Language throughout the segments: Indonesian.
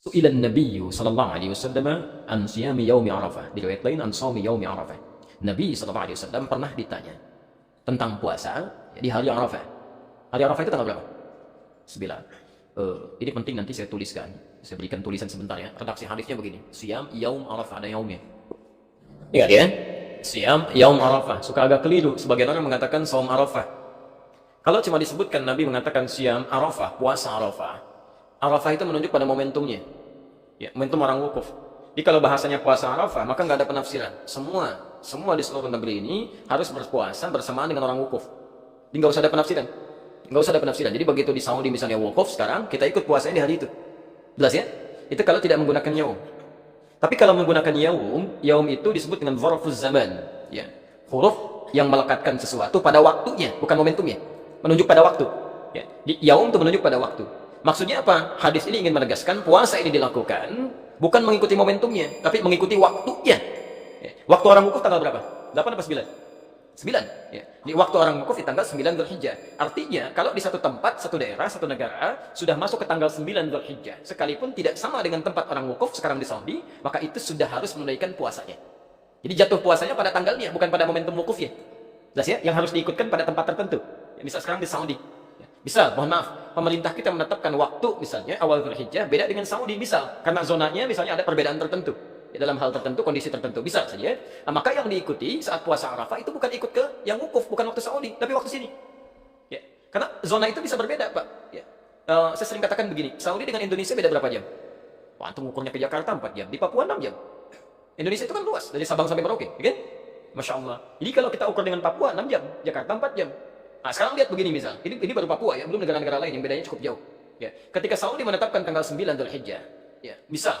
Su'ila Nabi sallallahu alaihi wasallam an siyami yaumi Arafah. Di riwayat lain an shaumi yaumi Arafah. Nabi sallallahu alaihi wasallam pernah ditanya tentang puasa di hari Arafah. Hari Arafah itu tanggal berapa? 9. Ini penting, nanti saya tuliskan. Saya berikan tulisan sebentar ya. Redaksi hadisnya begini. Siyam yaum Arafah, ada yaumnya. Ingat ya? Siyam yaum Arafah. Suka agak keliru. Sebagian orang mengatakan saum Arafah. Kalau cuma disebutkan Nabi mengatakan siyam Arafah, puasa Arafah. Arafah itu menunjuk pada momentumnya. Ya, momentum orang wukuf. Jadi kalau bahasanya puasa Arafah, maka nggak ada penafsiran. Semua di seluruh negeri ini harus berpuasa bersamaan dengan orang wukuf. Jadi nggak usah ada penafsiran. Nggak usah ada penafsiran. Jadi begitu di Saudi misalnya wukuf sekarang, kita ikut puasanya di hari itu. Jelas ya? Itu kalau tidak menggunakan yaum. Tapi kalau menggunakan yaum itu disebut dengan dzarfuz zaman. Ya. Huruf yang melekatkan sesuatu pada waktunya, bukan momentumnya. Menunjuk pada waktu. Ya. Di yaum itu menunjuk pada waktu. Maksudnya apa? Hadis ini ingin menegaskan puasa ini dilakukan bukan mengikuti momentumnya, tapi mengikuti waktunya. Ya. Waktu orang wukuf tanggal berapa? 8 atau 9? 9. Ya. Di waktu orang wukuf di tanggal 9 Dzulhijjah. Artinya kalau di satu tempat, satu daerah, satu negara sudah masuk ke tanggal 9 Dzulhijjah, sekalipun tidak sama dengan tempat orang wukuf sekarang di Saudi, maka itu sudah harus menunaikan puasanya. Jadi jatuh puasanya pada tanggalnya, bukan pada momentum wukufnya. Jelas ya? Yang harus diikutkan pada tempat tertentu. Ya, misal sekarang di Saudi. Misal, mohon maaf, pemerintah kita menetapkan waktu misalnya awal Dzulhijjah beda dengan Saudi misal, karena zonanya misalnya ada perbedaan tertentu. Ya, dalam hal tertentu, kondisi tertentu bisa saja. Nah, maka yang diikuti saat puasa Arafah itu bukan ikut ke yang wukuf, bukan waktu Saudi, tapi waktu sini. Ya, karena zona itu bisa berbeda, Pak. Ya. Saya sering katakan begini, Saudi dengan Indonesia beda berapa jam? Wah, antum ukurnya ke Jakarta 4 jam, di Papua 6 jam. Indonesia itu kan luas, dari Sabang sampai Merauke, ya kan? Masya Allah. Jadi kalau kita ukur dengan Papua 6 jam, Jakarta 4 jam. Nah, sekarang lihat begini misal, ini baru Papua ya, belum negara-negara lain yang bedanya cukup jauh. Ya, ketika Saudi menetapkan tanggal 9 Dzulhijjah, ya, misal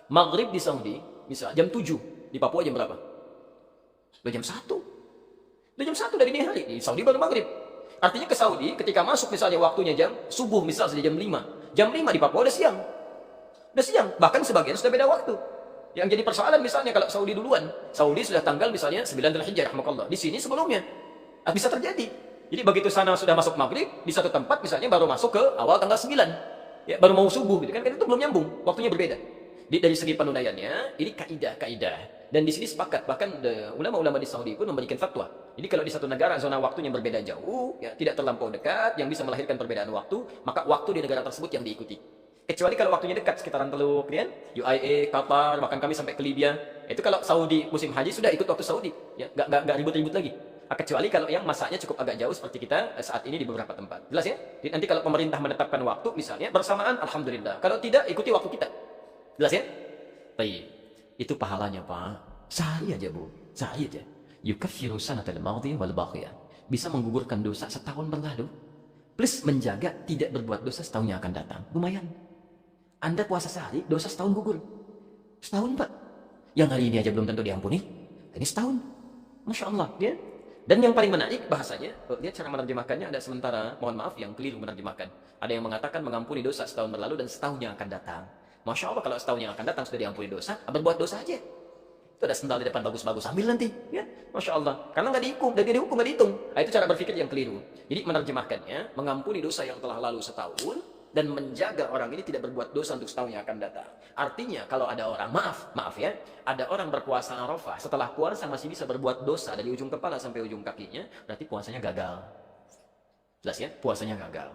maghrib di Saudi, misal jam 7, di Papua jam berapa? Udah jam 1. Udah jam 1 dari dini hari, di Saudi baru maghrib. Artinya ke Saudi, ketika masuk misalnya waktunya jam subuh, misal saja jam 5. Jam 5 di Papua udah siang. Udah siang, bahkan sebagian sudah beda waktu. Yang jadi persoalan misalnya kalau Saudi duluan, Saudi sudah tanggal misalnya 9 Dzulhijjah, rahmakallah. Di sini sebelumnya. Bisa terjadi. Jadi begitu sana sudah masuk maghrib, di satu tempat misalnya baru masuk ke awal tanggal 9. Ya, baru mau subuh gitu kan, itu belum nyambung, waktunya berbeda. Dari segi penunaiannya, ini kaidah. Dan di sini sepakat, bahkan ulama-ulama di Saudi pun memberikan fatwa. Jadi kalau di satu negara zona waktunya berbeda jauh, ya, tidak terlampau dekat, yang bisa melahirkan perbedaan waktu, maka waktu di negara tersebut yang diikuti. Kecuali kalau waktunya dekat, sekitaran Teluk, ya, UAE, Qatar, bahkan kami sampai ke Libya. Itu kalau Saudi musim haji sudah ikut waktu Saudi, ya, nggak ribut-ribut lagi. Kecuali kalau yang masanya cukup agak jauh seperti kita saat ini di beberapa tempat. Jelas ya? Jadi nanti kalau pemerintah menetapkan waktu misalnya bersamaan, alhamdulillah. Kalau tidak, ikuti waktu kita. Jelas ya? Baik. Itu pahalanya, Pak. Sehari aja, Bu. Sehari aja. Yukaffiru sanatal madhiyah wal baqiyah. Bisa menggugurkan dosa setahun berlalu. Plus menjaga tidak berbuat dosa setahun yang akan datang. Lumayan. Anda puasa sehari, dosa setahun gugur. Setahun, Pak. Yang hari ini aja belum tentu diampuni. Ini setahun. Masya Allah, ya. Dan yang paling menarik bahasanya, lihat cara menerjemahkannya ada sementara, mohon maaf yang keliru menerjemahkan. Ada yang mengatakan mengampuni dosa setahun berlalu dan setahun yang akan datang. Masya Allah, kalau setahun yang akan datang sudah diampuni dosa, berbuat dosa aja. Itu ada sendal di depan bagus-bagus, ambil nanti. Ya, Masya Allah. Karena nggak dihukum, dan dia dihukum nggak dihitung. Nah, itu cara berpikir yang keliru. Jadi menerjemahkannya, mengampuni dosa yang telah lalu setahun, dan menjaga orang ini tidak berbuat dosa untuk setahun yang akan datang. Artinya kalau ada orang, maaf ya, ada orang berpuasa Arafah, setelah puasa masih bisa berbuat dosa dari ujung kepala sampai ujung kakinya, berarti puasanya gagal. Jelas ya, puasanya gagal.